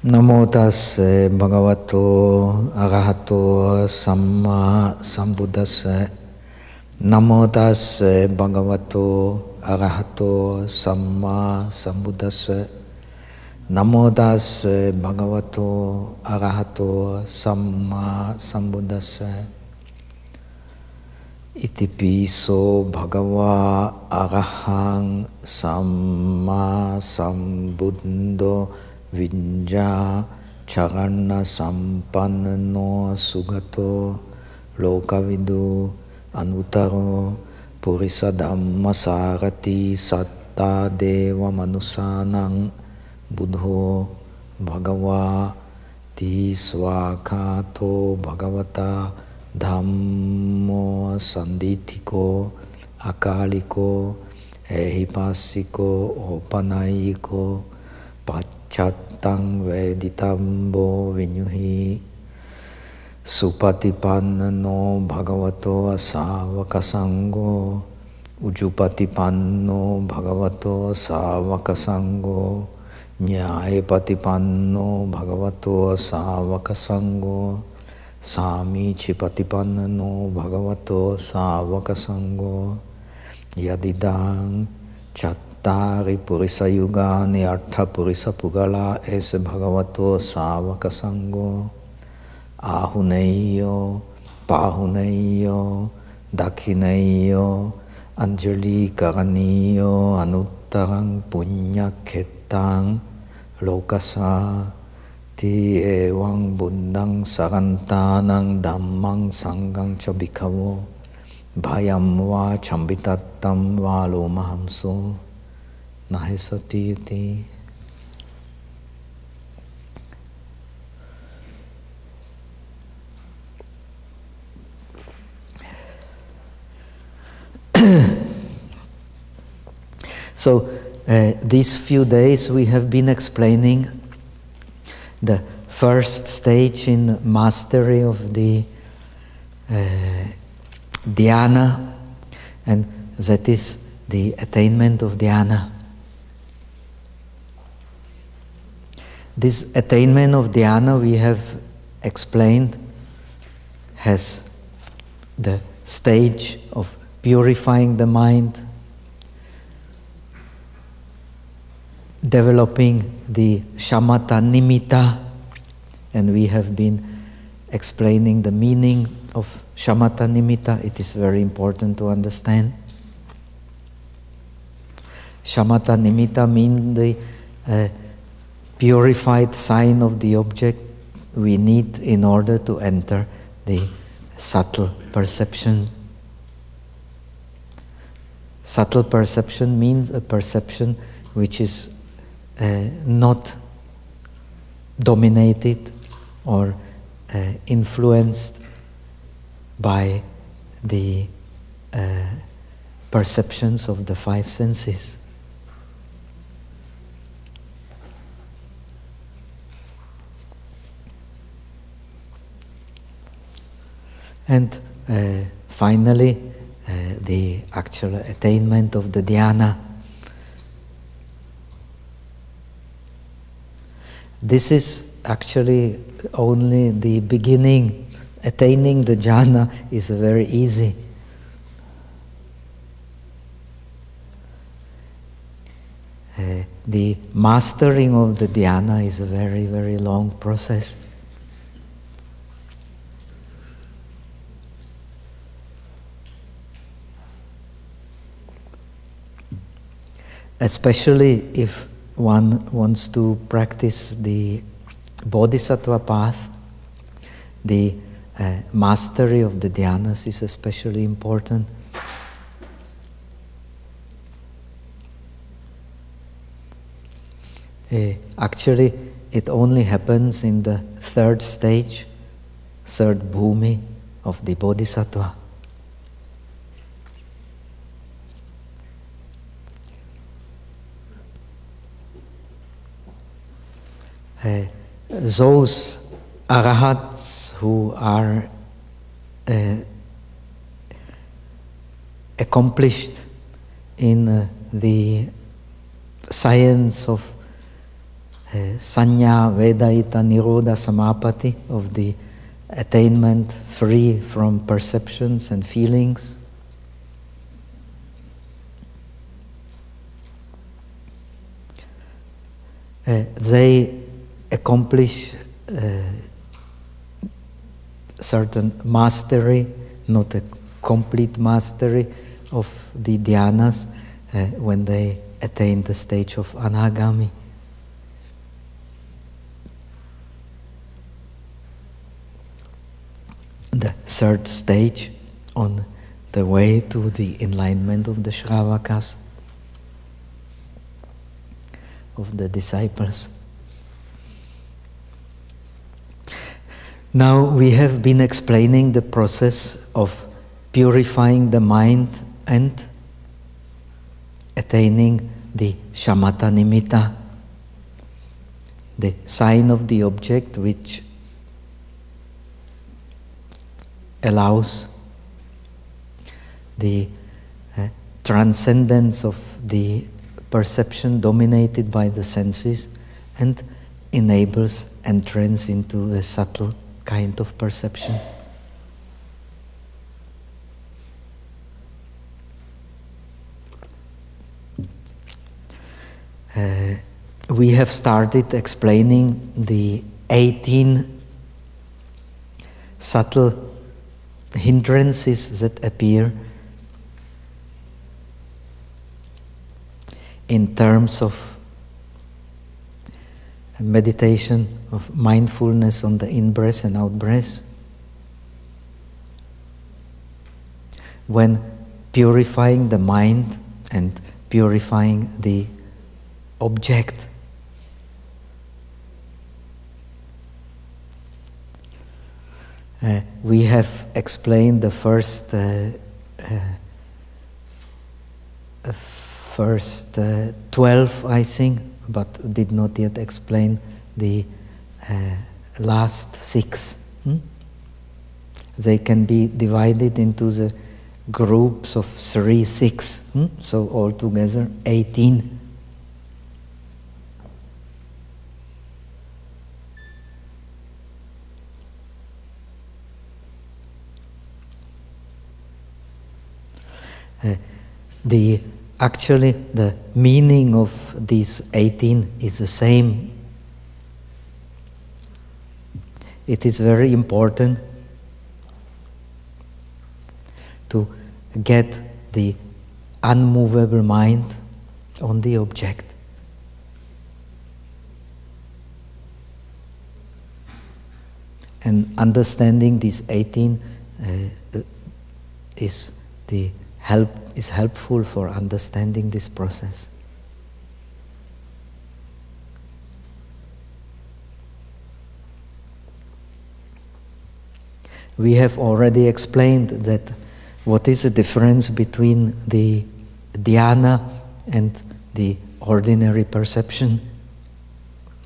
Namo tassa bhagavato arahato samma sambuddhassa. Namo tassa bhagavato arahato samma sambuddhassa. Namo tassa bhagavato arahato samma sambuddhassa. Iti piso bhagava arahang samma sambuddho Vinja charana sampanno sugato lokavidu anutaro purisa dhamma sarati satta deva manusanang buddho bhagava ti swakato bhagavata dhammo sanditiko akaliko ehipasiko opanayiko Pacchatang veditambo vinyuhi supatipanno bhagavato savakasangho ujupatipanno bhagavato savakasangho nyayapatipanno bhagavato savakasangho samicipatipanno bhagavato savakasangho yadidang Tari purisa yugani artha purisa pugala ese bhagavato savaka sangho ahuneyo pahuneyo dakhineyo anjali karaniyo anuttarang punya khetang lokasa ti evang buddhang sarantanang dhammang sanghang cha bhikkhavo bhayam va chambitattam va lomahamso Nahesatiti. So, these few days we have been explaining the first stage in mastery of the dhyana, and that is the attainment of dhyana. This attainment of dhyana, we have explained, has the stage of purifying the mind, developing the shamatha nimitta, and we have been explaining the meaning of shamatha nimitta. It is very important to understand. Shamatha nimitta means the purified sign of the object we need in order to enter the subtle perception. Subtle perception means a perception which is not dominated or influenced by the perceptions of the five senses. And finally, the actual attainment of the dhyana. This is actually only the beginning. Attaining the jhana is very easy. The mastering of the dhyana is a very, very long process. Especially if one wants to practice the bodhisattva path, the mastery of the dhyanas is especially important. Actually, it only happens in the third stage, third bhumi of the bodhisattva. Those arahats who are accomplished in the science of Sanya Vedaita Nirodha Samapati, of the attainment free from perceptions and feelings. They accomplish certain mastery, not a complete mastery of the dhyanas when they attain the stage of anagami. The third stage on the way to the enlightenment of the Shravakas, of the disciples. Now we have been explaining the process of purifying the mind and attaining the shamatha nimitta, the sign of the object which allows the transcendence of the perception dominated by the senses and enables entrance into a subtle kind of perception. We have started explaining the 18 subtle hindrances that appear in terms of meditation, of mindfulness on the in-breath and out-breath. When purifying the mind and purifying the object, we have explained the first 12, I think, but did not yet explain the last 6. They can be divided into the groups of 3, 6. So altogether 18. Actually, the meaning of these 18 is the same. It is very important to get the unmovable mind on the object. And understanding these 18 is helpful for understanding this process. We have already explained that what is the difference between the dhyana and the ordinary perception.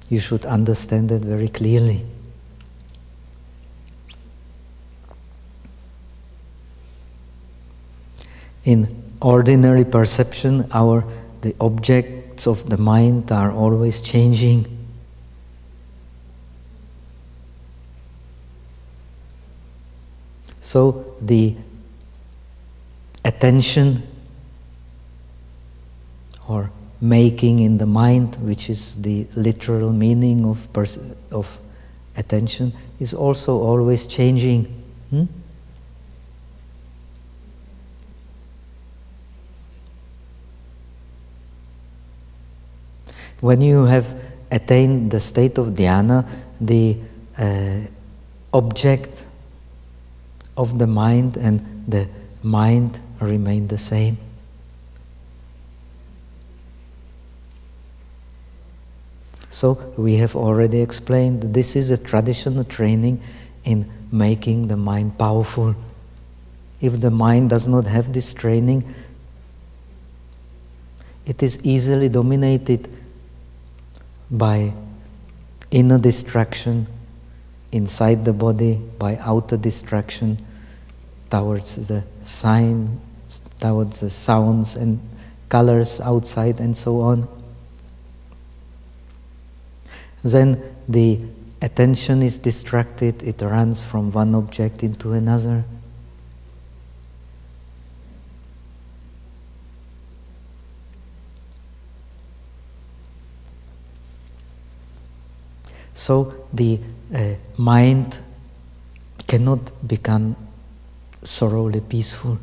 You should understand that very clearly. In ordinary perception, the objects of the mind are always changing. So the attention or making in the mind, which is the literal meaning of attention, is also always changing. When you have attained the state of dhyana, the object of the mind and the mind remain the same. So we have already explained that this is a traditional training in making the mind powerful. If the mind does not have this training, it is easily dominated by inner distraction inside the body, by outer distraction towards the sign, towards the sounds and colors outside and so on. then the attention is distracted, it runs from one object into another. So the mind cannot become thoroughly peaceful.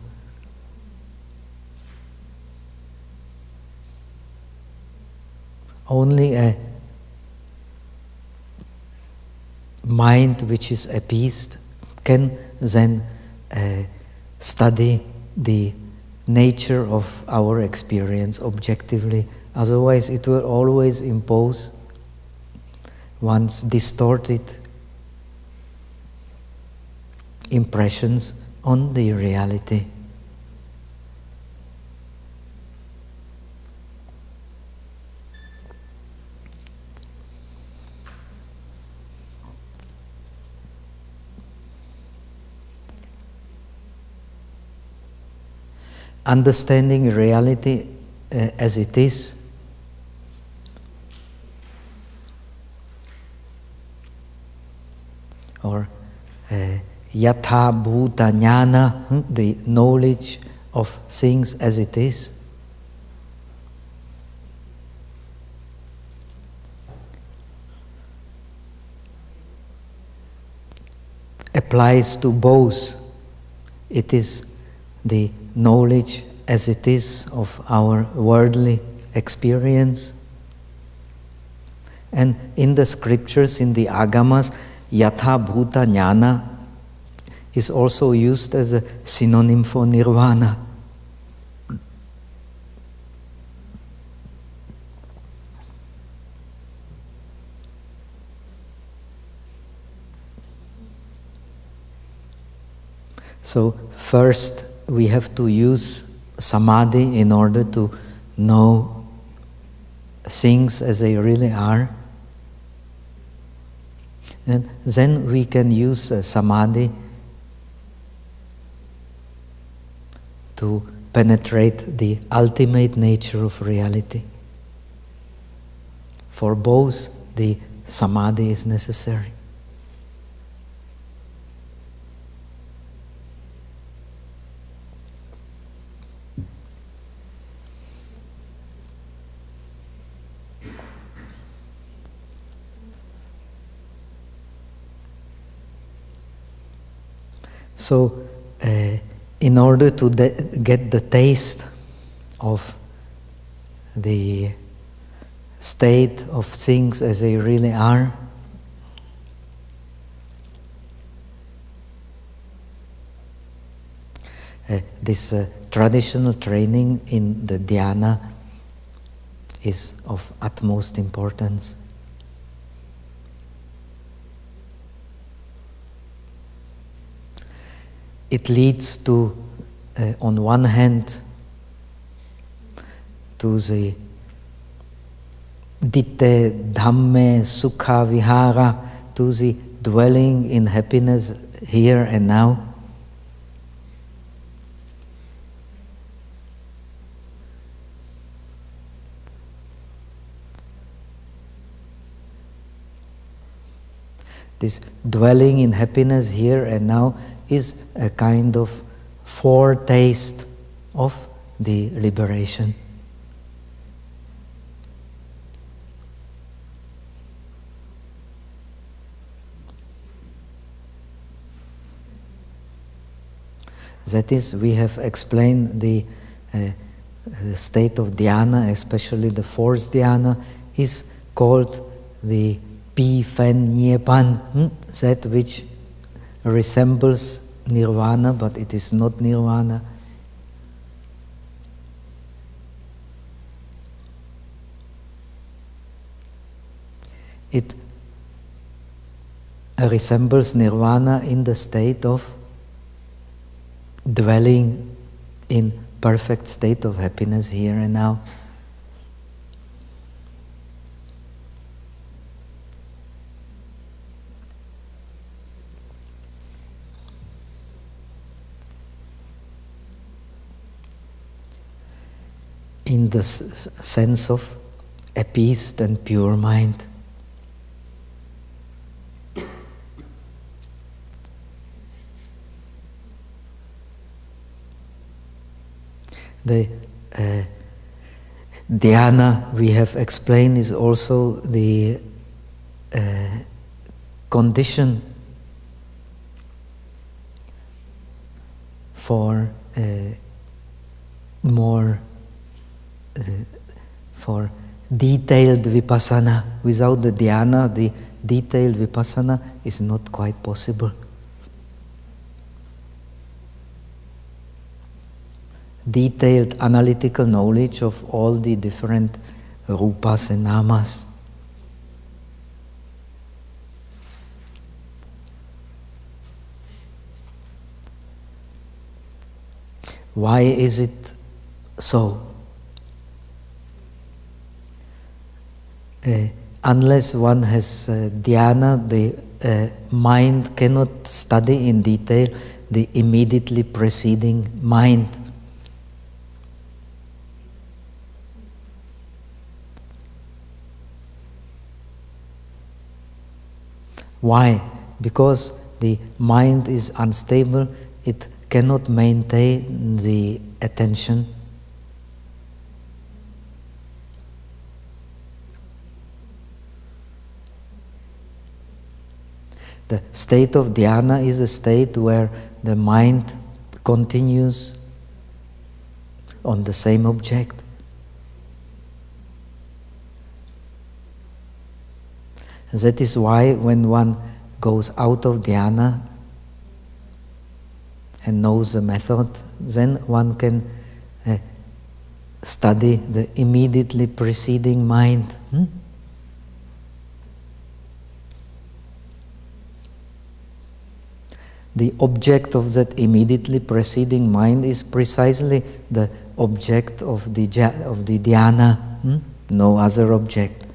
Only a mind which is appeased can then study the nature of our experience objectively. Otherwise, it will always impose one's distorted impressions on the reality. Understanding reality as it is or yatha bhuta jnana, the knowledge of things as it is, applies to both. It is the knowledge as it is of our worldly experience, and in the scriptures, in the agamas, yatha bhuta jnana is also used as a synonym for nirvana. So first we have to use samadhi in order to know things as they really are. And then we can use samadhi to penetrate the ultimate nature of reality. For both, the samadhi is necessary. So, in order to get the taste of the state of things as they really are, this traditional training in the dhyana is of utmost importance. It leads to, on one hand, to the ditte dhamme sukha vihara, to the dwelling in happiness here and now. This dwelling in happiness here and now is a kind of foretaste of the liberation. That is, we have explained the state of dhyana, especially the fourth dhyana, is called the pi fen nye pan, that which resembles nirvana, but it is not nirvana. It resembles nirvana in the state of dwelling in perfect state of happiness here and now. In the sense of appeased and pure mind. The dhyana, we have explained, is also the condition for for detailed vipassana. Without the dhyana, the detailed vipassana is not quite possible. Detailed analytical knowledge of all the different rupas and namas. Why is it so? Unless one has dhyana, the mind cannot study in detail the immediately preceding mind. Why? Because the mind is unstable, it cannot maintain the attention. The state of dhyana is a state where the mind continues on the same object. And that is why when one goes out of dhyana and knows the method, then one can study the immediately preceding mind. The object of that immediately preceding mind is precisely the object of the dhyana, no other object.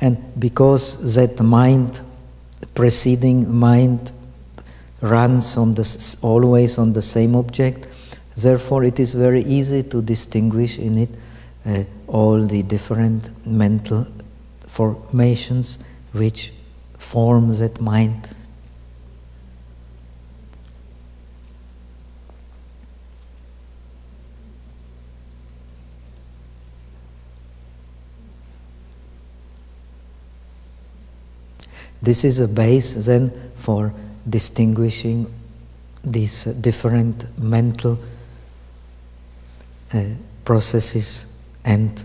And because that mind, preceding mind, runs on always on the same object, therefore it is very easy to distinguish in it all the different mental formations which form that mind. This is a base then for distinguishing these different mental processes and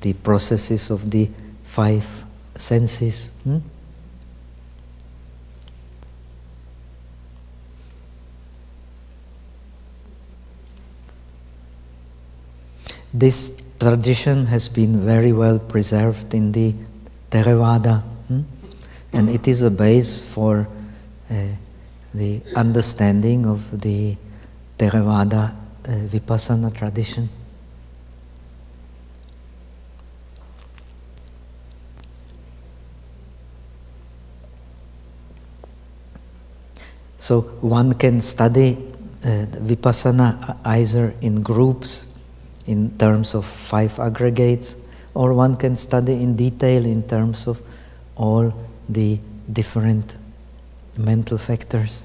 the processes of the five senses. This tradition has been very well preserved in the Theravada, and it is a base for the understanding of the Theravada Vipassana tradition. So one can study Vipassana either in groups, in terms of 5 aggregates, or one can study in detail in terms of all the different mental factors.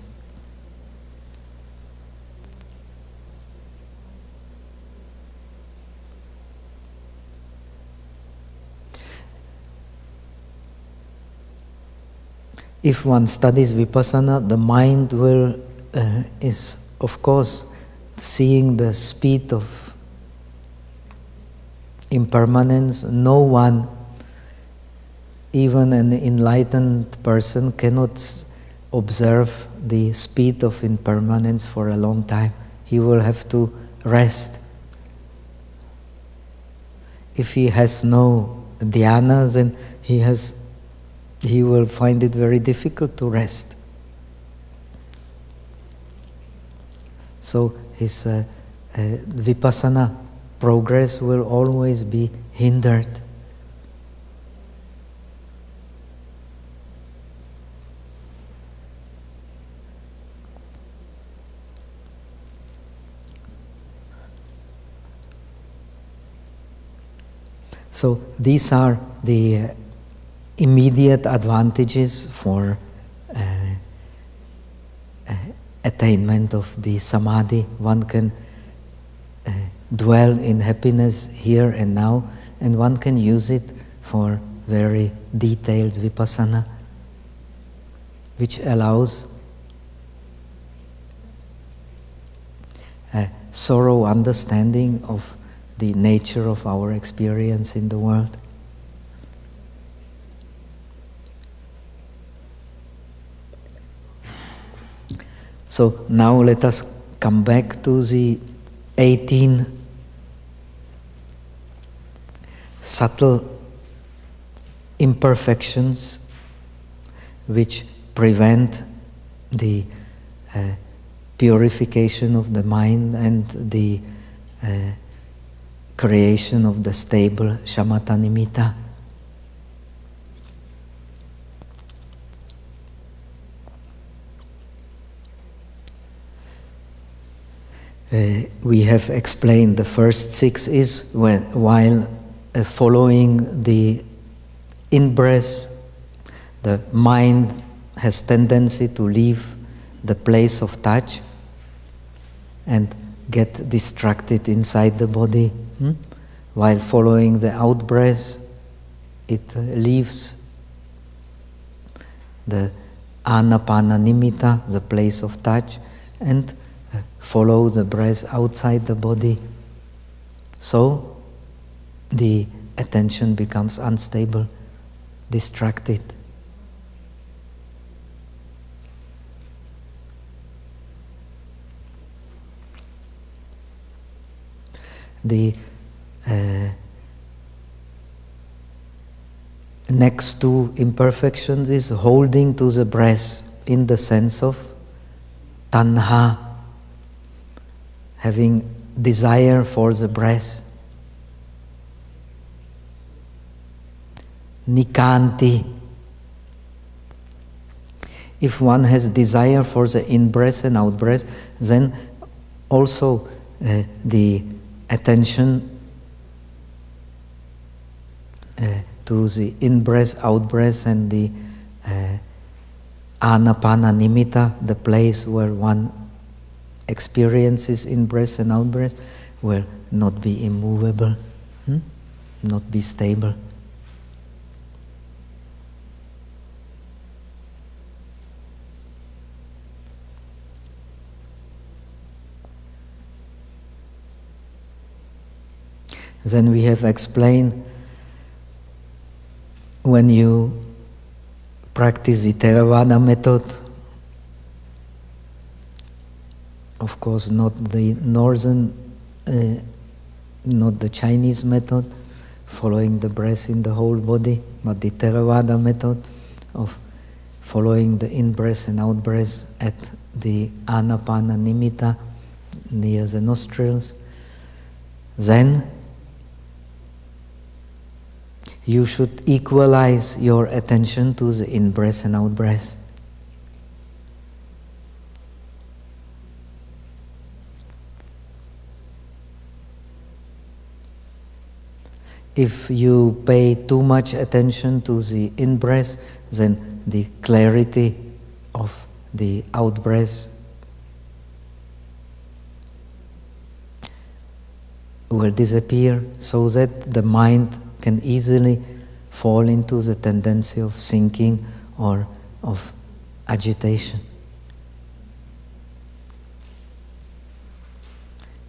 If one studies Vipassana, the mind is of course seeing the speed of impermanence. No one, even an enlightened person, cannot observe the speed of impermanence for a long time. He will have to rest. If he has no dhyana, then he will find it very difficult to rest. So his Vipassana progress will always be hindered. So these are the immediate advantages for attainment of the samadhi. One can dwell in happiness here and now, and one can use it for very detailed vipassana, which allows a thorough understanding of the nature of our experience in the world. So now let us come back to the 18 subtle imperfections which prevent the purification of the mind and the creation of the stable shamatha nimitta. We have explained the first 6 is while following the in-breath, the mind has tendency to leave the place of touch and get distracted inside the body. While following the out-breath, it leaves the anapana nimitta, the place of touch, and follow the breath outside the body. So the attention becomes unstable, distracted. The next 2 imperfections is holding to the breath in the sense of tanha, having desire for the breath. Nikanti. If one has desire for the in-breath and out-breath, then also the attention to the in-breath, out-breath, and the anapana nimitta, the place where one experiences in-breath and out-breath, will not be immovable, not be stable. Then we have explained when you practice the Theravada method, of course not the northern, not the Chinese method, following the breath in the whole body, but the Theravada method of following the in-breath and out-breath at the anapana nimitta near the nostrils. Then you should equalize your attention to the in-breath and out-breath. If you pay too much attention to the in-breath, then the clarity of the out-breath will disappear, so that the mind can easily fall into the tendency of thinking or of agitation.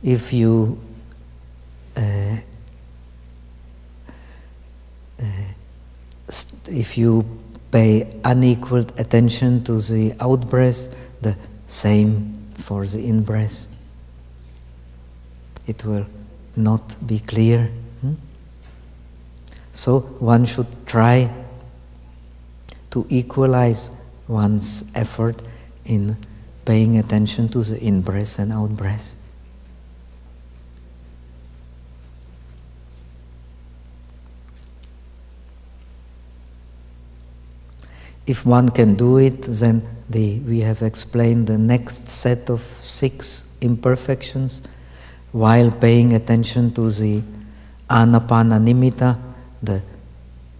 If you pay unequal attention to the out-breath, the same for the in-breath. It will not be clear. So one should try to equalize one's effort in paying attention to the in-breath and out-breath. If one can do it, then we have explained the next set of 6 imperfections. While paying attention to the anapana nimitta, the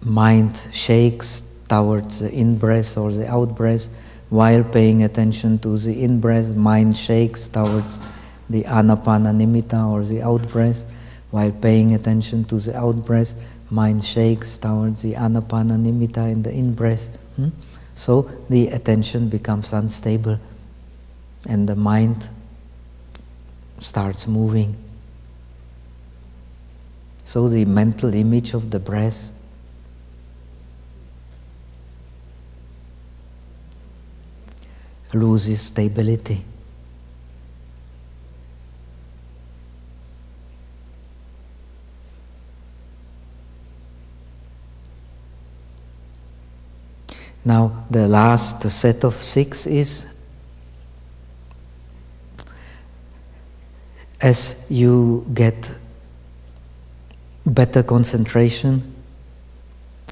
mind shakes towards the in-breath or the out-breath. While paying attention to the in-breath, mind shakes towards the anapana nimitta or the out-breath. While paying attention to the out-breath, mind shakes towards the anapana nimitta in the in-breath. So the attention becomes unstable and the mind starts moving. So the mental image of the breath loses stability. Now the last set of 6 is, as you get better concentration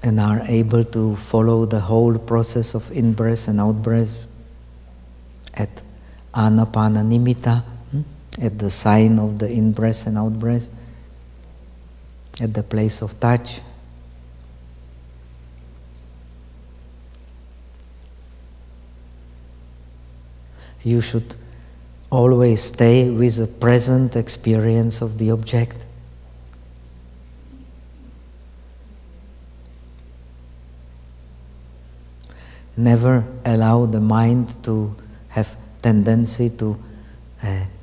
and are able to follow the whole process of in-breath and out-breath at anapana nimitta, at the sign of the in-breath and out-breath, at the place of touch, you should always stay with the present experience of the object. Never allow the mind to have tendency to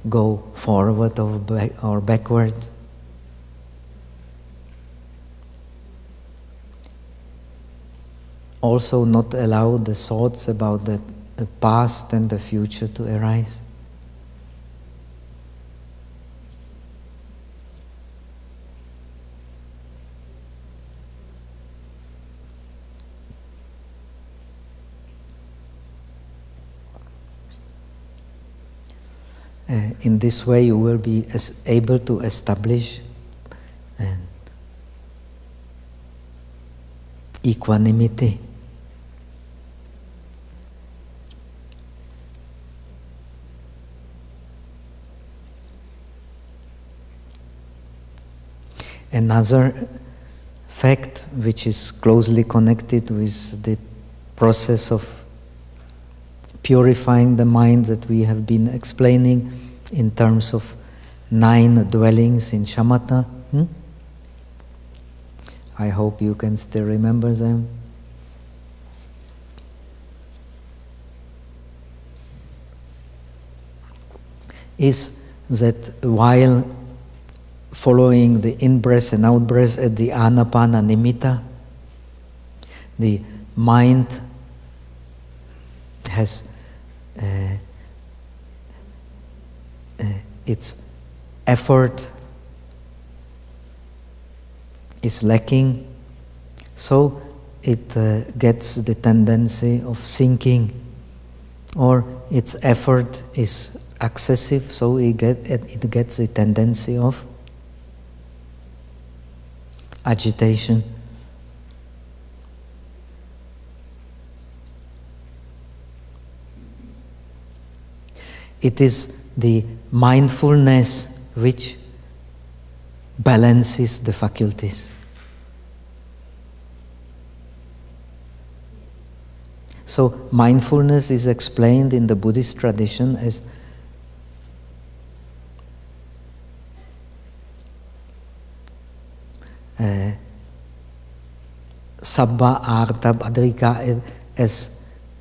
go forward or backward. Also not allow the thoughts about the past and the future to arise. In this way you will be able to establish equanimity. Another fact which is closely connected with the process of purifying the mind that we have been explaining in terms of 9 dwellings in shamatha. I hope you can still remember them. Is that while following the in-breath and out-breath at the anapana nimitta, the mind has its effort is lacking, so it gets the tendency of sinking, or its effort is excessive, so it gets the tendency of agitation. It is the mindfulness which balances the faculties. So mindfulness is explained in the Buddhist tradition as sabba artha bhadrika, as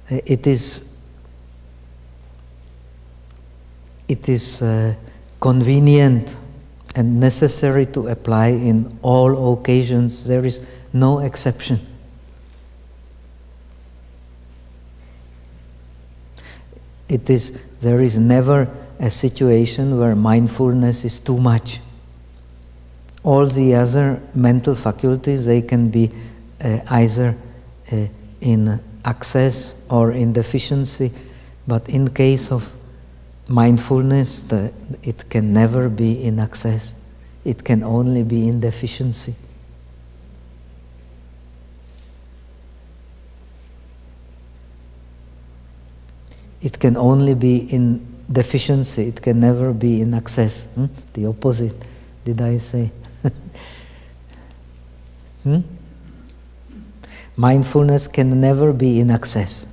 it is convenient and necessary to apply in all occasions. There is no exception. There is never a situation where mindfulness is too much. All the other mental faculties, they can be either in excess or in deficiency, but in case of mindfulness, it can never be in excess. It can only be in deficiency. It can only be in deficiency. It can never be in excess. The opposite, did I say? Mindfulness can never be in excess.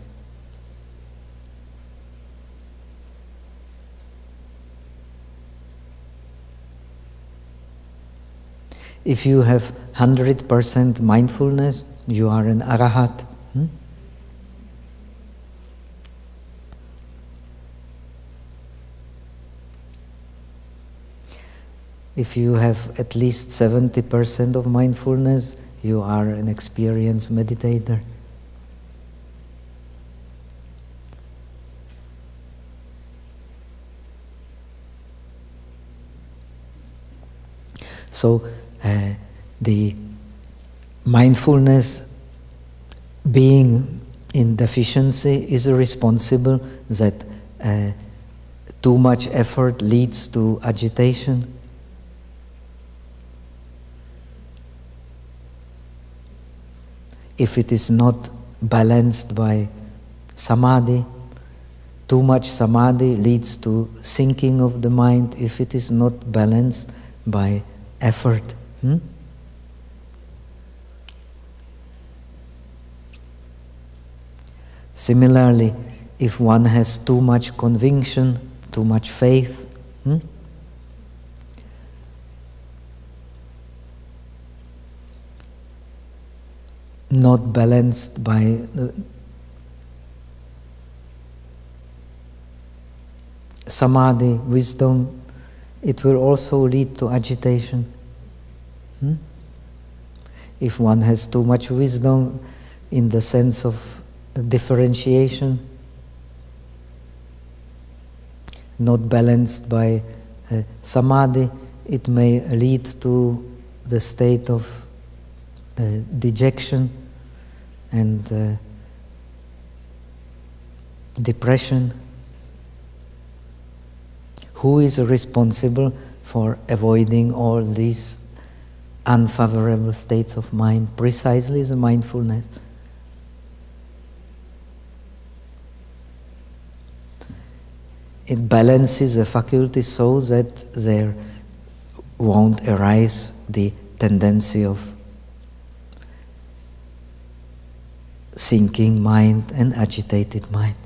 If you have 100% mindfulness, you are an arahat. If you have at least 70% of mindfulness, you are an experienced meditator. So, the mindfulness being in deficiency is responsible that too much effort leads to agitation. If it is not balanced by samadhi, too much samadhi leads to sinking of the mind if it is not balanced by effort. Similarly, if one has too much conviction, too much faith, not balanced by samadhi, wisdom, it will also lead to agitation. If one has too much wisdom in the sense of differentiation, not balanced by samadhi, it may lead to the state of dejection and depression. Who is responsible for avoiding all these unfavorable states of mind? Precisely the mindfulness. It balances the faculties so that there won't arise the tendency of sinking mind and agitated mind.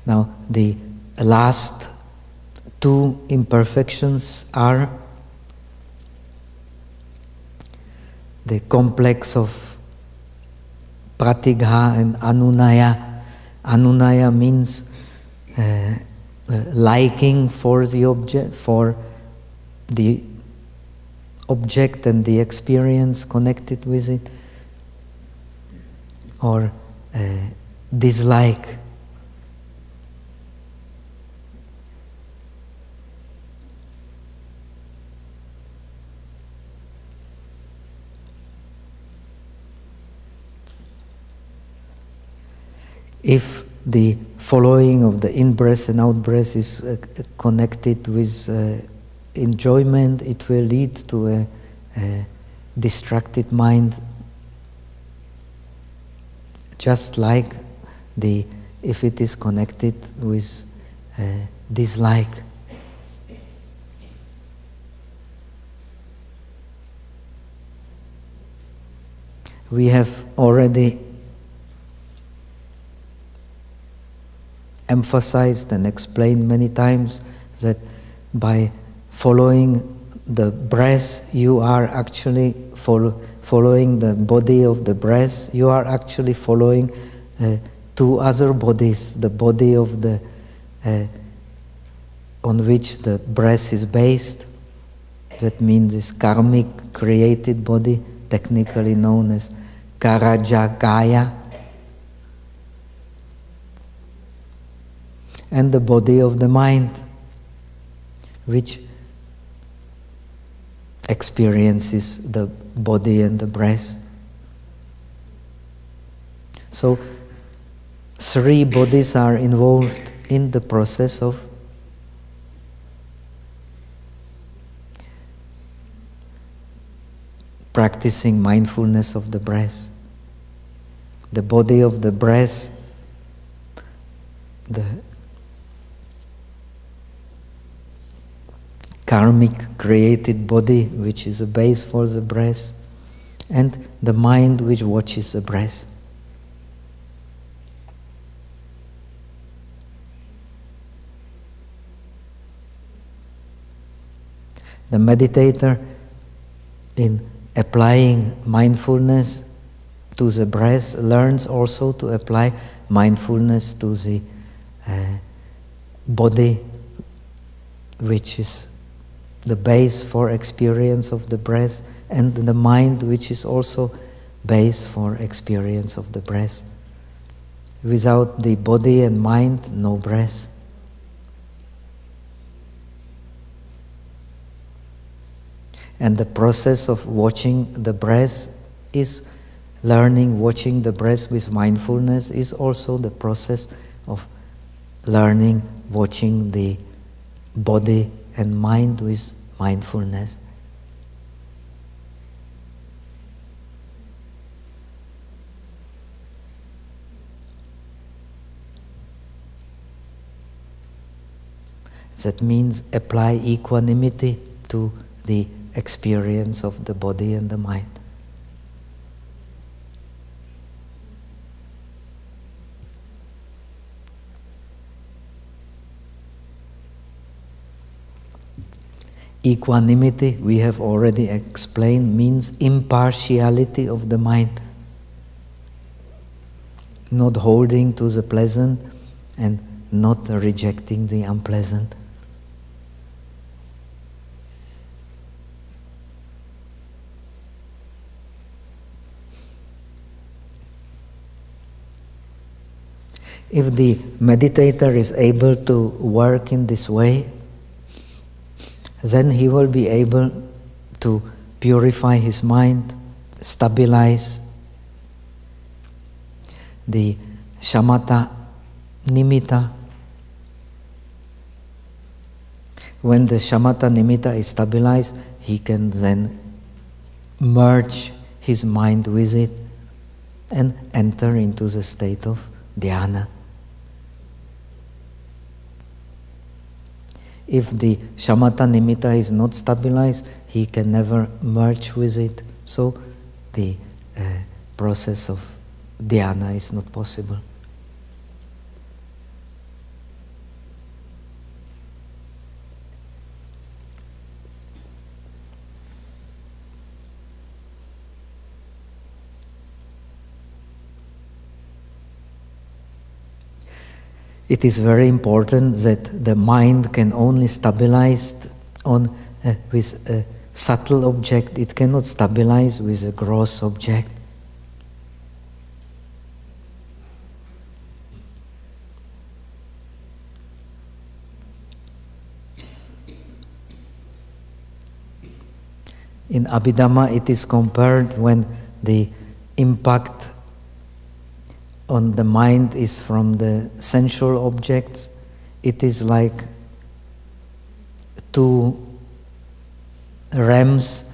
Now, the last two imperfections are the complex of pratigha and anunaya. Anunaya means liking for the object and the experience connected with it, or dislike. If the following of the in-breath and out-breath is connected with enjoyment, it will lead to a distracted mind, just like if it is connected with dislike. We have already emphasized and explained many times that by following the breath, you are actually following the body of the breath, you are actually following two other bodies, the body of the on which the breath is based. That means this karmic created body, technically known as Karajagaya, and the body of the mind, which experiences the body and the breath. So, three bodies are involved in the process of practicing mindfulness of the breath. The body of the breath, karmic created body, which is a base for the breath, and the mind which watches the breath. The meditator, in applying mindfulness to the breath, learns also to apply mindfulness to the body, which is the base for experience of the breath, and the mind, which is also base for experience of the breath. Without the body and mind, no breath. And the process of watching the breath is learning, watching the breath with mindfulness is also the process of learning, watching the body and mind with mindfulness. That means apply equanimity to the experience of the body and the mind. Equanimity, we have already explained, means impartiality of the mind. Not holding to the pleasant and not rejecting the unpleasant. If the meditator is able to work in this way, then he will be able to purify his mind, stabilize the shamatha nimitta. When the shamatha nimitta is stabilized, he can then merge his mind with it and enter into the state of dhyana. If the shamatha nimitta is not stabilized, he can never merge with it. So the process of dhyana is not possible. It is very important that the mind can only stabilize with a subtle object. It cannot stabilize with a gross object. In Abhidharma, it is compared when the impact on the mind is from the sensual objects. It is like two rams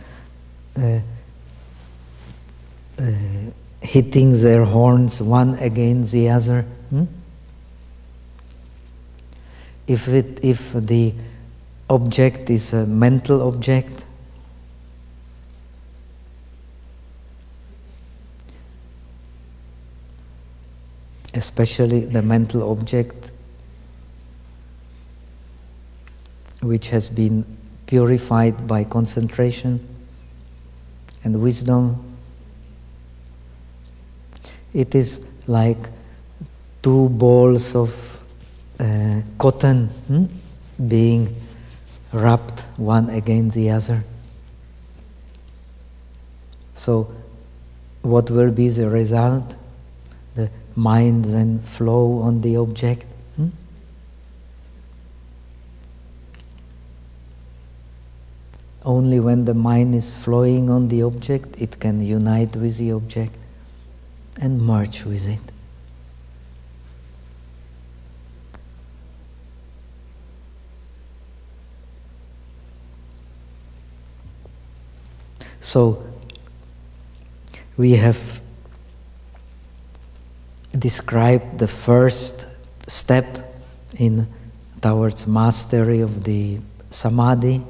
hitting their horns one against the other. If the object is a mental object, especially the mental object which has been purified by concentration and wisdom, it is like two balls of cotton being rubbed one against the other. So what will be the result? The mind then flow on the object. Only when the mind is flowing on the object, it can unite with the object and merge with it. So we have described the first step towards mastery of the samadhi,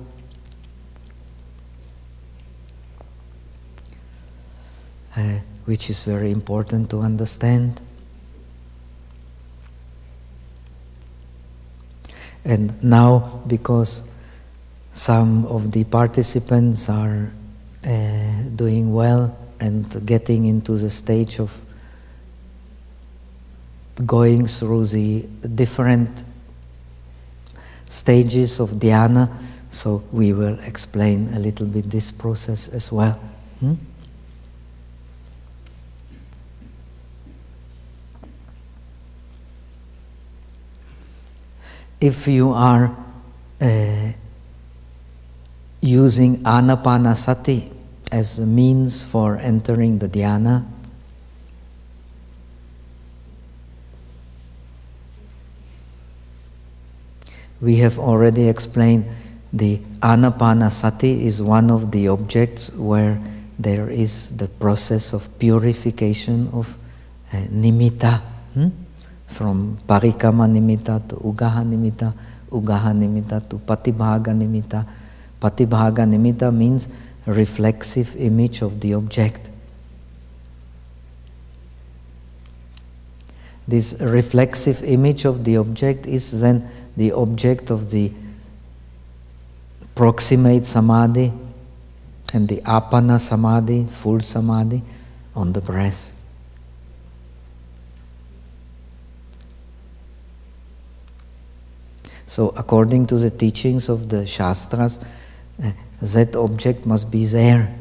which is very important to understand. And now, because some of the participants are doing well and getting into the stage of going through the different stages of dhyana, so we will explain a little bit this process as well. If you are using anapanasati as a means for entering the dhyana, we have already explained the anapanasati is one of the objects where there is the process of purification of nimitta. From parikama nimitta to ugaha nimitta to patibhaga nimitta. Patibhaga nimitta means reflexive image of the object. This reflexive image of the object is then the object of the proximate samadhi and the apana samadhi, full samadhi, on the breath. So according to the teachings of the Shastras, that object must be there.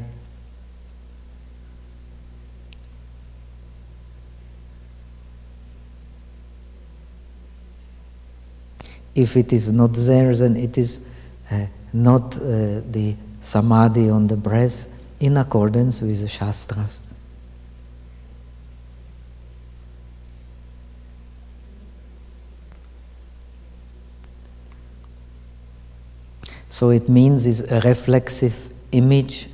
If it is not there, then it is not the samadhi on the breath in accordance with the Shastras. So it means is a reflexive image,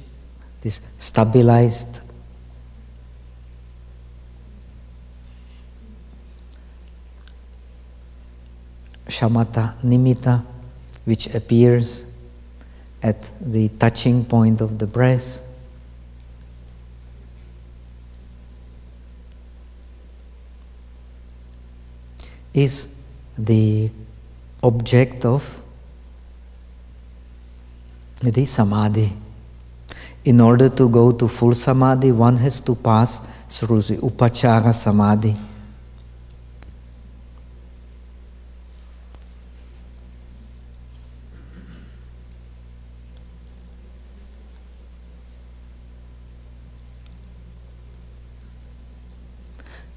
this stabilized shamatha nimitta, which appears at the touching point of the breath. Is the object of the samadhi. In order to go to full samadhi, one has to pass through the upachara samadhi.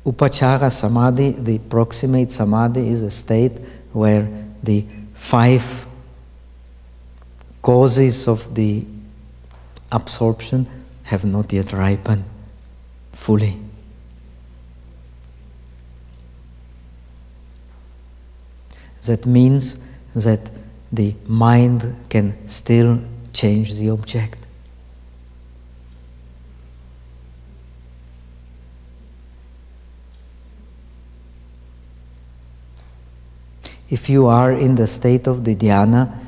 Upachara samadhi, the proximate samadhi, is a state where the 5 causes of the absorption have not yet ripened fully. That means that the mind can still change the object. If you are in the state of the dhyana,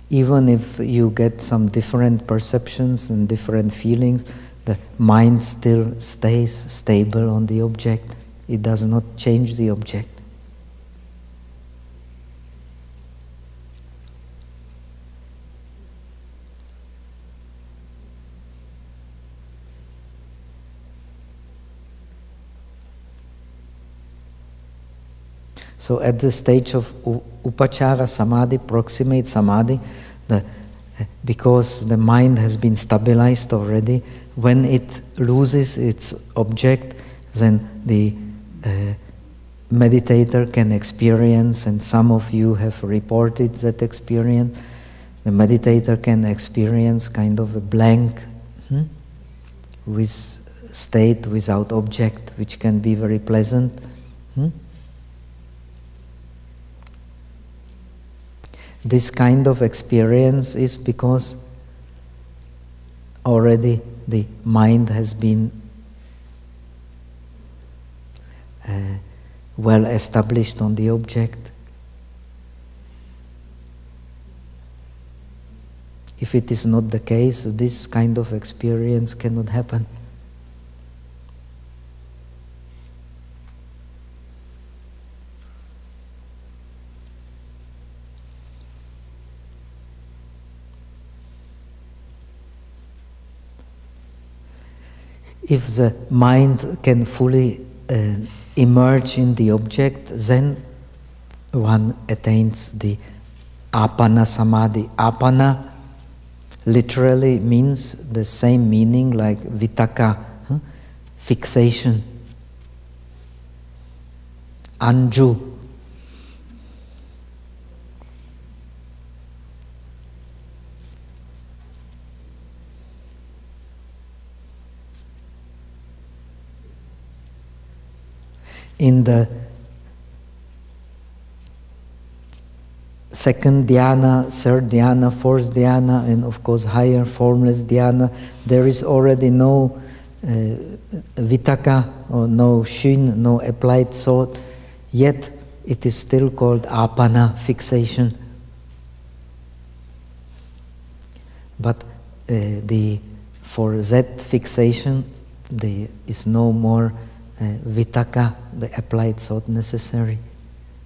even if you get some different perceptions and different feelings, the mind still stays stable on the object. It does not change the object. So at the stage of upachara samadhi, proximate samadhi, because the mind has been stabilized already, when it loses its object, then the meditator can experience, and some of you have reported that experience, the meditator can experience kind of a blank with state without object, which can be very pleasant. This kind of experience is because already the mind has been well established on the object. If it is not the case, this kind of experience cannot happen. If the mind can fully emerge in the object, then one attains the apana samadhi. Apana literally means the same meaning like vitaka, fixation. Anju. In the second dhyana, third dhyana, fourth dhyana, and of course higher formless dhyana, there is already no vitaka or no shin, no applied thought, yet it is still called apana, fixation. But for that fixation there is no more vitaka, the applied thought necessary,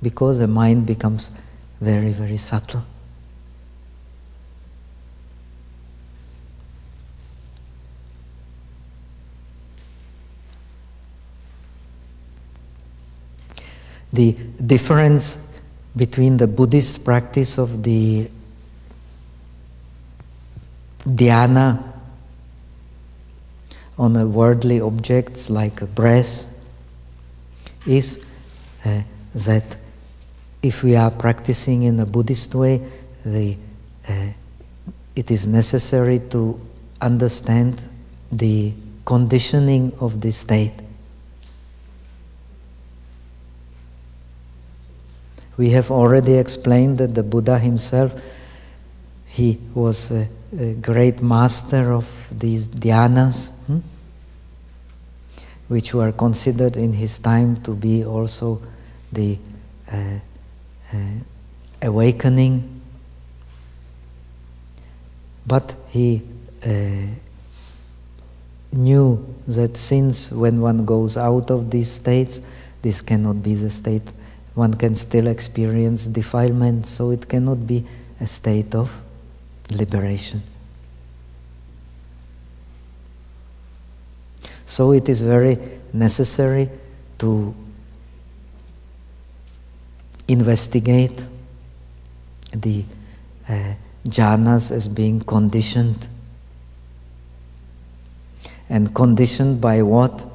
because the mind becomes very, very subtle. The difference between the Buddhist practice of the dhyana on a worldly objects like a breath is that if we are practicing in a Buddhist way, it is necessary to understand the conditioning of this state. We have already explained that the Buddha himself, he was a great master of these dhyanas, which were considered in his time to be also the awakening. But he knew that since when one goes out of these states, this cannot be the state. One can still experience defilement, so it cannot be a state of liberation. So it is very necessary to investigate the jhanas as being conditioned. And conditioned by what?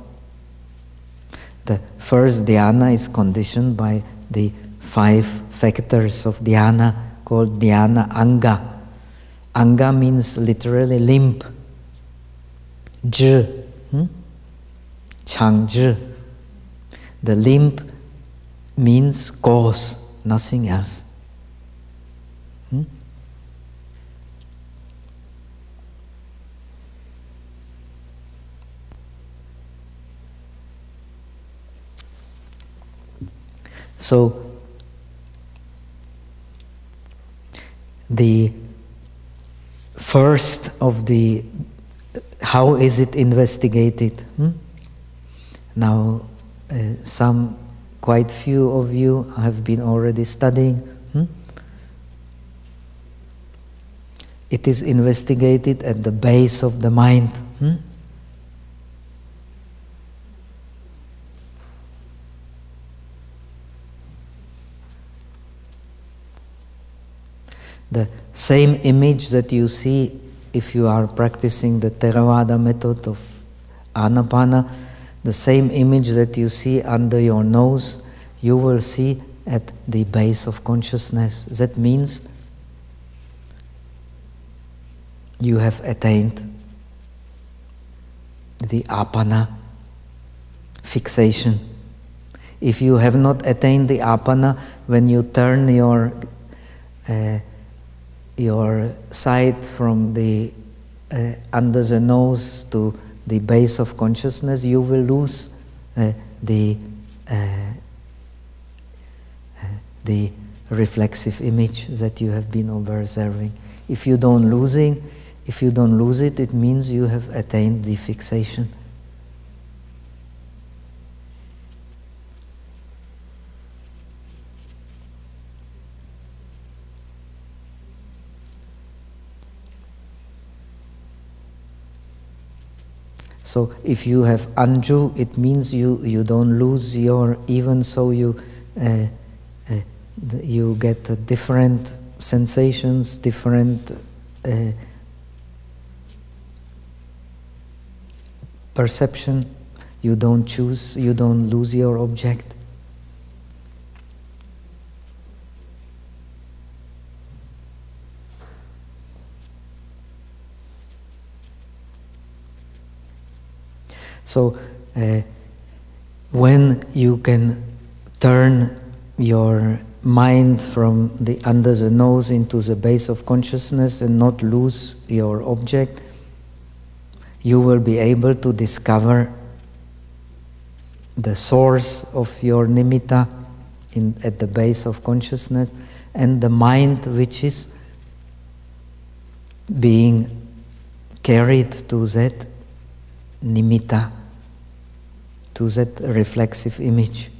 The first dhyana is conditioned by the 5 factors of dhyana called dhyana anga. Anga means literally limb. Zhi. Changzhi. The limb means cause, nothing else. So the first of the, how is it investigated? Now, quite few of you have been already studying. It is investigated at the base of the mind. The same image that you see if you are practicing the Theravada method of Anapana, the same image that you see under your nose, you will see at the base of consciousness. That means you have attained the apana, fixation. If you have not attained the apana, when you turn your sight from the under the nose to the base of consciousness, you will lose the reflexive image that you have been observing. If you don't lose it, it means you have attained the fixation. So if you have anju, it means you don't lose your, even so you get different sensations, different perception. You don't choose, you don't lose your object. So when you can turn your mind from the under the nose into the base of consciousness and not lose your object, you will be able to discover the source of your nimitta at the base of consciousness, and the mind which is being carried to that nimitta, to that reflexive image.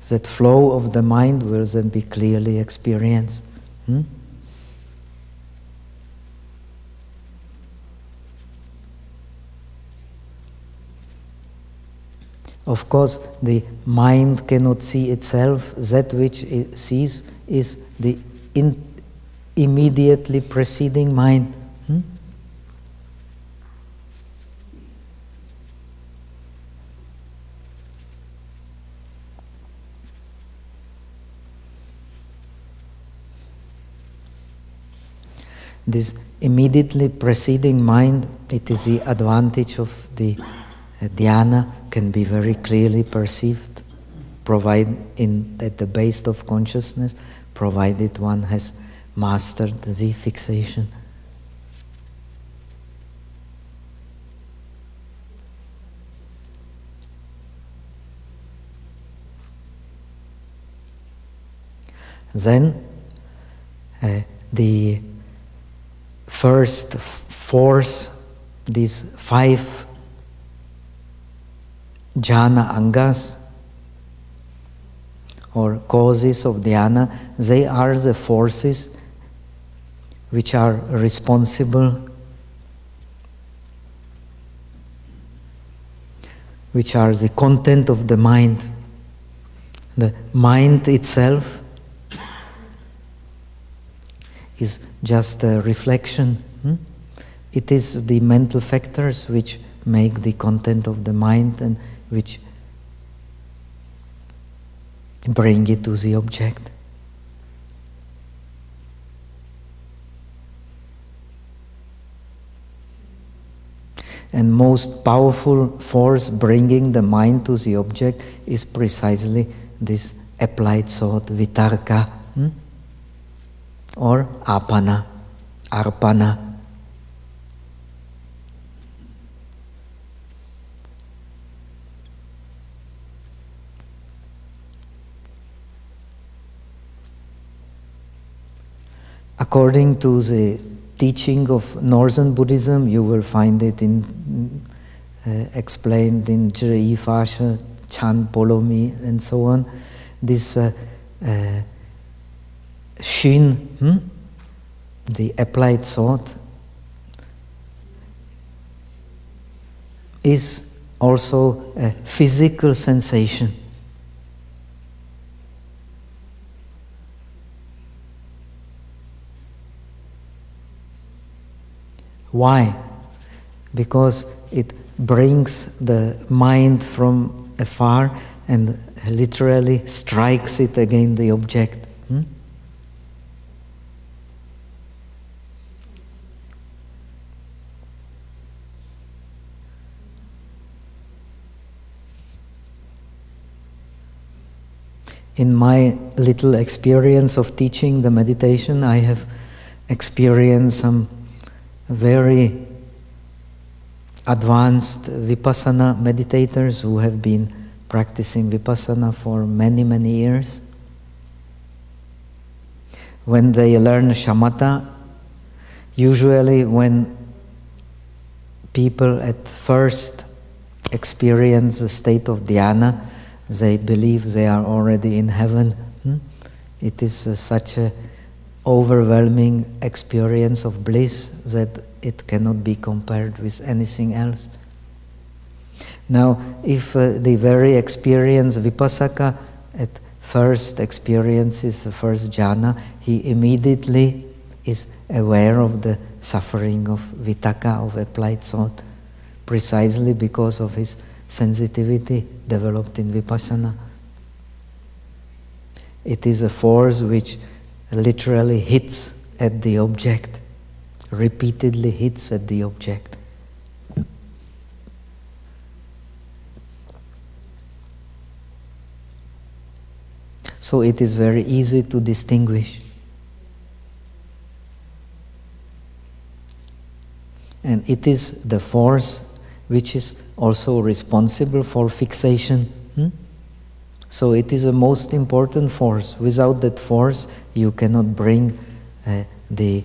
That flow of the mind will then be clearly experienced. Of course, the mind cannot see itself. That which it sees is the immediately preceding mind. This immediately preceding mind, it is the advantage of the dhyana, can be very clearly perceived, at the base of consciousness, provided one has mastered the fixation. Then the first force, these 5 jhana angas, or causes of dhyana, they are the forces which are responsible, which are the content of the mind. The mind itself is just a reflection. It is the mental factors which make the content of the mind and which bring it to the object. And most powerful force bringing the mind to the object is precisely this applied thought, vitarka, or apana, arpana. According to the teaching of Northern Buddhism, you will find it explained in Zhi Fasha, Chan Polomi, and so on. This Shin, the applied thought, is also a physical sensation. Why? Because it brings the mind from afar and literally strikes it against the object. In my little experience of teaching the meditation, I have experienced some very advanced Vipassana meditators who have been practicing Vipassana for many, many years. When they learn Shamatha, usually when people at first experience a state of dhyana, they believe they are already in heaven. It is such a overwhelming experience of bliss that it cannot be compared with anything else. Now, if the very experienced Vipassaka at first experiences the first jhana, he immediately is aware of the suffering of vitakka, of applied thought, precisely because of his sensitivity developed in Vipassana. It is a force which literally hits at the object, repeatedly hits at the object. So it is very easy to distinguish. And it is the force which is also responsible for fixation. So it is a most important force. Without that force, you cannot bring the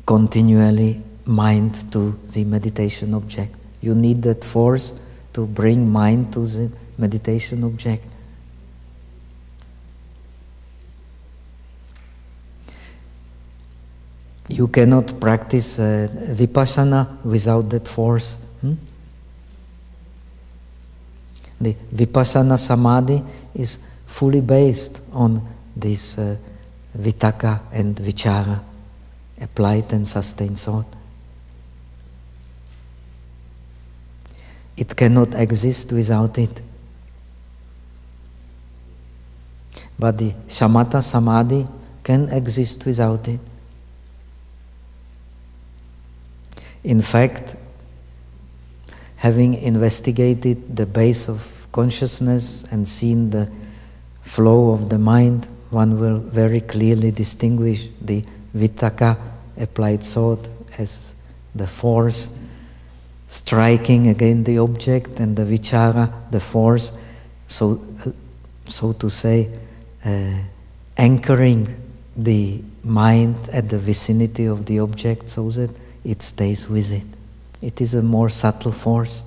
continually mind to the meditation object. You need that force to bring mind to the meditation object. You cannot practice Vipassana without that force. The Vipassana Samadhi is fully based on this Vitakka and Vichara, applied and sustained thought. It cannot exist without it. But the Samatha Samadhi can exist without it. In fact, having investigated the base of consciousness and seen the flow of the mind, one will very clearly distinguish the Vitakka, applied thought, as the force striking against the object, and the Vichara, the force, so to say, anchoring the mind at the vicinity of the object so that it stays with it. It is a more subtle force.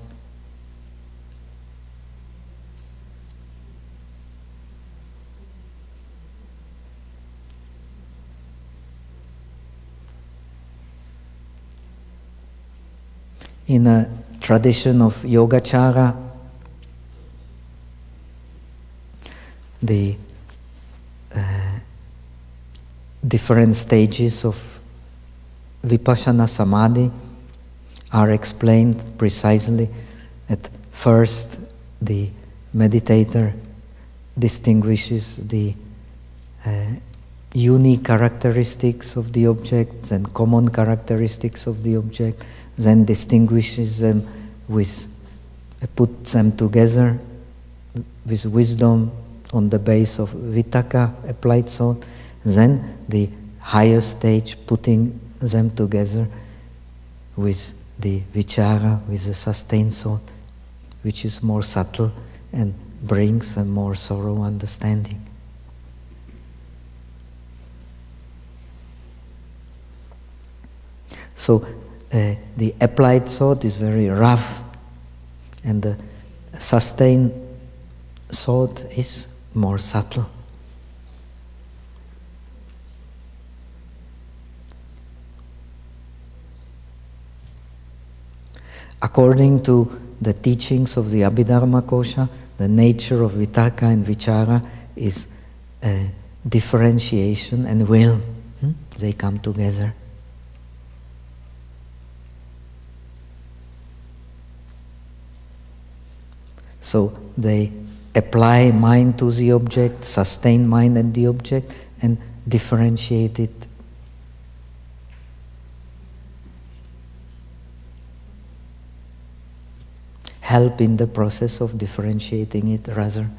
In a tradition of Yogacara, the different stages of Vipassana Samadhi are explained precisely. At first, the meditator distinguishes the unique characteristics of the object and common characteristics of the object, then distinguishes them puts them together with wisdom on the base of Vitakka, applied thought, then the higher stage putting them together with the Vichara, with the sustained thought, which is more subtle and brings a more thorough understanding. So the applied thought is very rough, and the sustained thought is more subtle. According to the teachings of the Abhidharma Kosha, the nature of Vitakka and Vichara is differentiation and will. They come together. So they apply mind to the object, sustain mind at the object, and differentiate it. Help in the process of differentiating it, rather.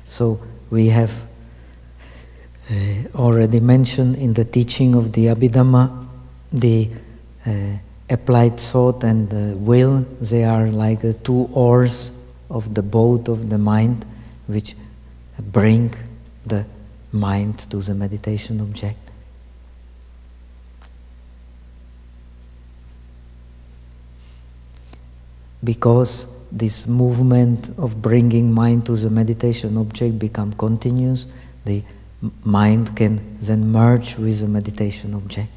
So we have already mentioned in the teaching of the Abhidhamma, the applied thought and the will, they are like the two oars of the boat of the mind, which bring the mind to the meditation object. because this movement of bringing mind to the meditation object become continuous, the mind can then merge with the meditation object.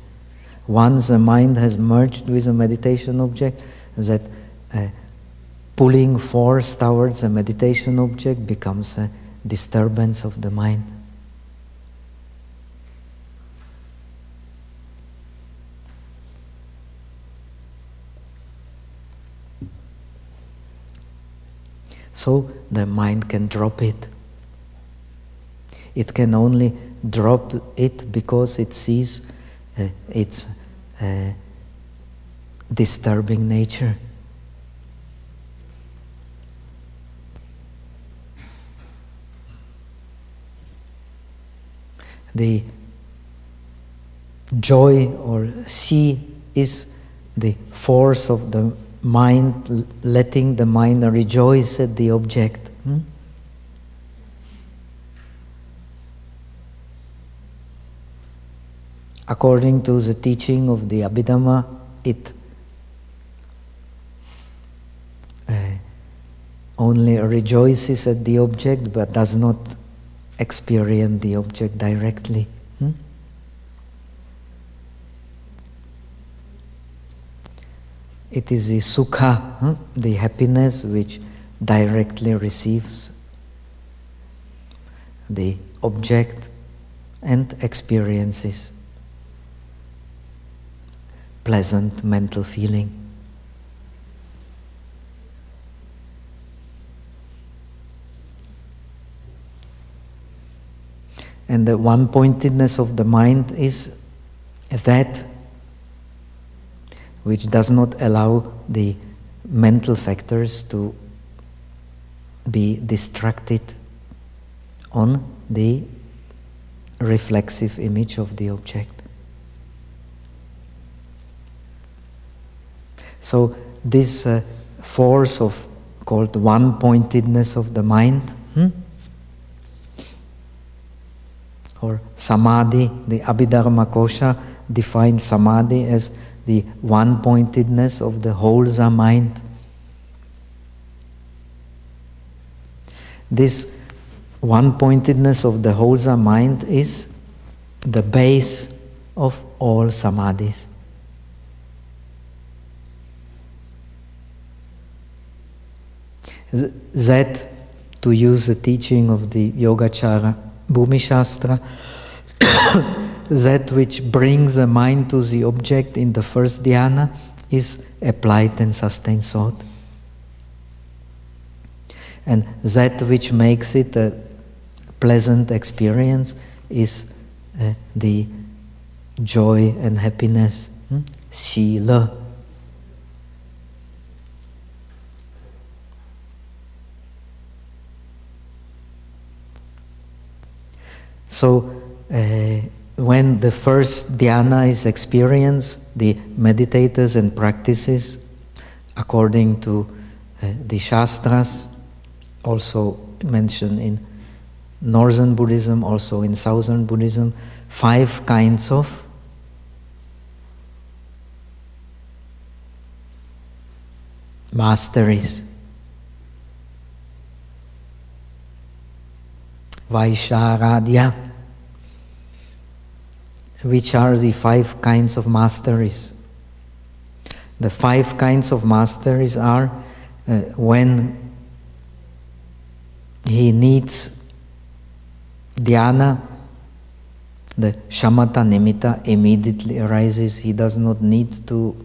Once the mind has merged with the meditation object, that pulling force towards the meditation object becomes a disturbance of the mind. So the mind can drop it. It can only drop it because it sees its disturbing nature. The joy or Hsi is the force of the mind, letting the mind rejoice at the object. According to the teaching of the Abhidharma, it only rejoices at the object but does not experience the object directly. It is the sukha, the happiness, which directly receives the object and experiences pleasant mental feeling. And the one-pointedness of the mind is that which does not allow the mental factors to be distracted on the reflexive image of the object. So this force of called one-pointedness of the mind, or samadhi, the Abhidharma Kosha defines samadhi as the one-pointedness of the wholesome mind. This one-pointedness of the wholesome mind is the base of all samadhis. That, to use the teaching of the Yogacara Bhumi Shastra, that which brings the mind to the object in the first dhyana is applied and sustained thought. And that which makes it a pleasant experience is the joy and happiness, Hsi Lai. So, when the first dhyana is experienced, the meditators and practices, according to the Shastras, also mentioned in Northern Buddhism, also in Southern Buddhism, 5 kinds of masteries. Vaisharadhya, which are the 5 kinds of masteries. The 5 kinds of masteries are when he needs dhyana, the shamatha nimitta immediately arises. He does not need to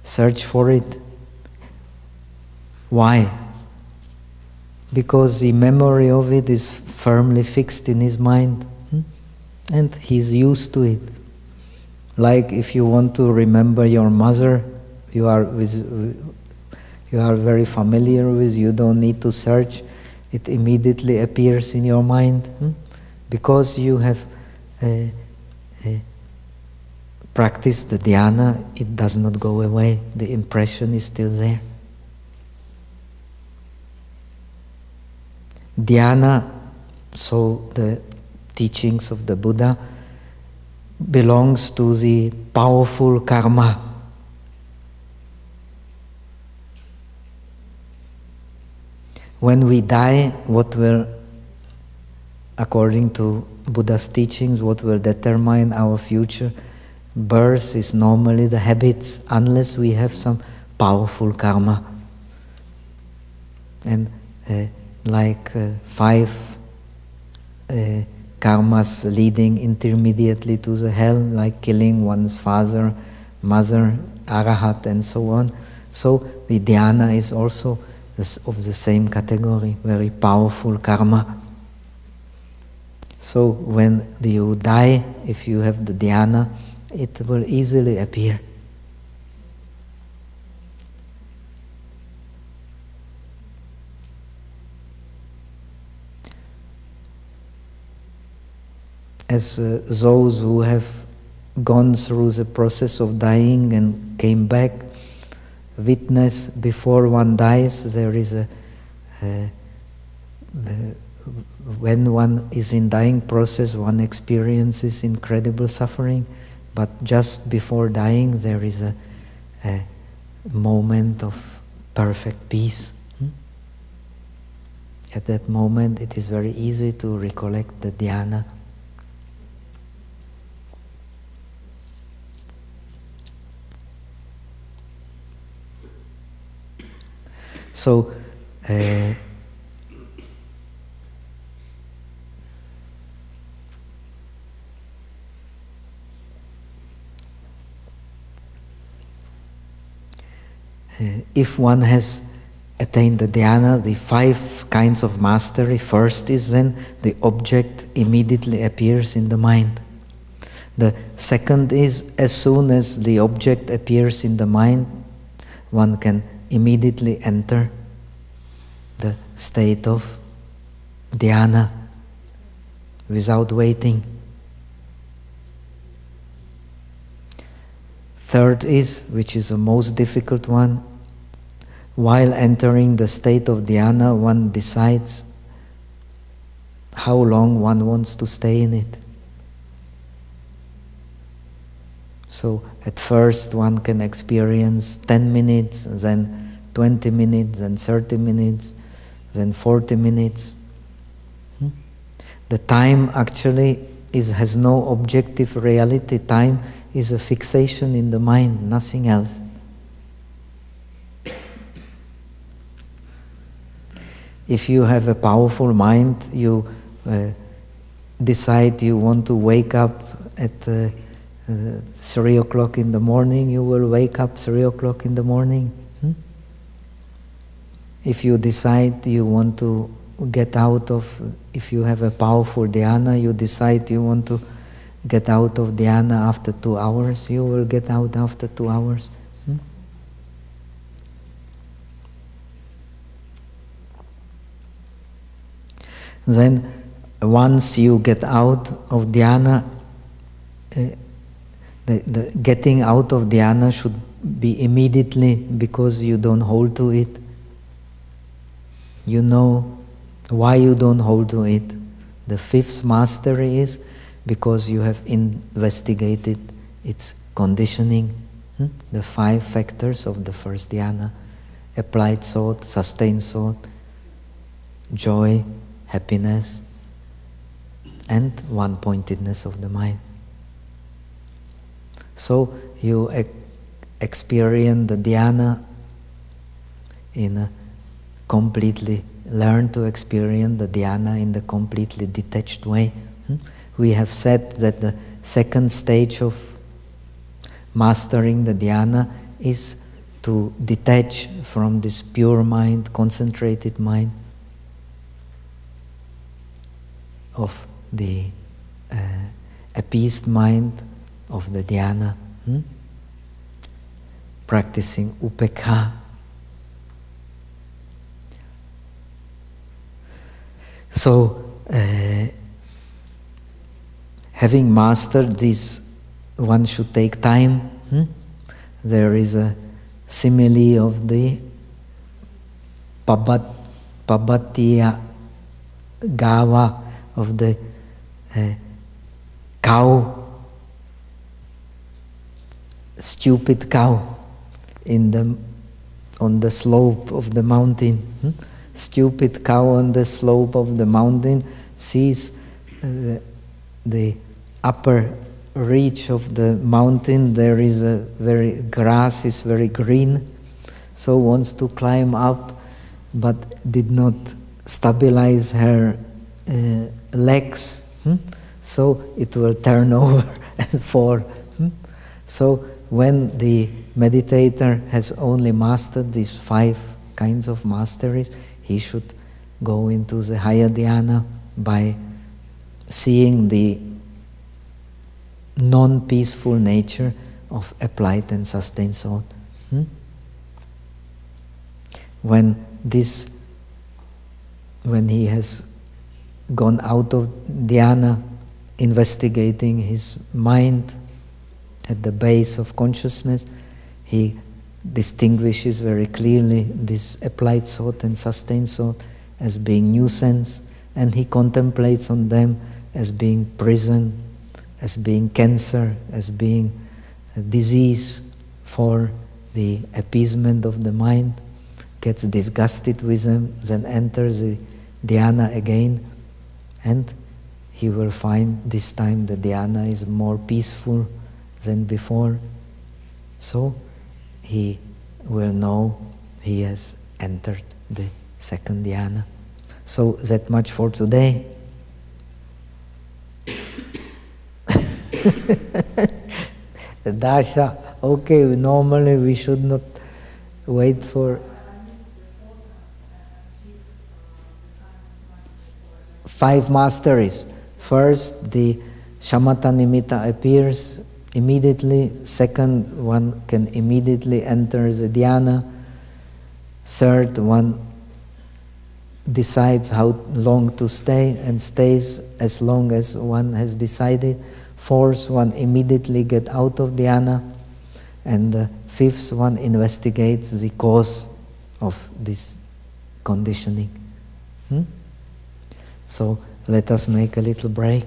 search for it. Why? Because the memory of it is firmly fixed in his mind, and he's used to it. Like if you want to remember your mother, you are very familiar with, you don't need to search, it immediately appears in your mind, because you have practiced the dhyana. It does not go away, the impression is still there. Dhyana, so the teachings of the Buddha, belongs to the powerful karma. when we die, what will, according to Buddha's teachings, what will determine our future birth is normally the habits, unless we have some powerful karma. And like 5 karmas leading intermediately to the hell, like killing one's father, mother, arahat, and so on. So the dhyana is also of the same category, very powerful karma. So when you die, if you have the dhyana, it will easily appear. As those who have gone through the process of dying and came back, witness before one dies, there is when one is in dying process, one experiences incredible suffering, but just before dying there is a moment of perfect peace. At that moment it is very easy to recollect the dhyana. So, if one has attained the dhyana, the 5 kinds of mastery, first is then the object immediately appears in the mind. The second is, as soon as the object appears in the mind, one can immediately enter the state of dhyana without waiting. Third is, which is the most difficult one, while entering the state of dhyana, one decides how long one wants to stay in it. So at first one can experience 10 minutes, then 20 minutes, then 30 minutes, then 40 minutes. The time actually has no objective reality. Time is a fixation in the mind, nothing else. If you have a powerful mind, you decide you want to wake up at 3 o'clock in the morning, you will wake up 3 o'clock in the morning. If you decide you want to get out of, if you have a powerful dhyana, you decide you want to get out of dhyana after 2 hours, you will get out after 2 hours. Then once you get out of dhyana, the getting out of dhyana should be immediately, because you don't hold to it. You know why you don't hold to it. The 5th mastery is because you have investigated its conditioning, the 5 factors of the first dhyana: applied thought, sustained thought, joy, happiness, and one-pointedness of the mind. So you experience the dhyana in a completely, learn to experience the dhyana in the completely detached way. We have said that the second stage of mastering the dhyana is to detach from this pure mind, concentrated mind of the appeased mind of the dhyana, practicing upekkha. So, having mastered this, one should take time. There is a simile of the pabatiya gava, of the cow, stupid cow on the slope of the mountain. stupid cow on the slope of the mountain sees the upper reach of the mountain. There is grass is very green, so wants to climb up, but did not stabilize her legs, so it will turn over and fall. So when the meditator has only mastered these 5 kinds of masteries, he should go into the higher dhyana by seeing the non-peaceful nature of applied and sustained thought. When he has gone out of dhyana, investigating his mind at the base of consciousness, he distinguishes very clearly this applied thought and sustained thought as being nuisance, and he contemplates on them as being prison, as being cancer, as being a disease for the appeasement of the mind, gets disgusted with them, then enters the dhyana again, and he will find this time the dhyana is more peaceful than before. So he will know he has entered the second dhyana. So that much for today. Dasha, okay, normally we should not wait for 5 masteries. First, the shamatha nimitta appears immediately. Second, one can immediately enter the dhyana. Third, one decides how long to stay and stays as long as one has decided. Fourth, one immediately gets out of dhyana. And the fifth one investigates the cause of this conditioning. So let us make a little break.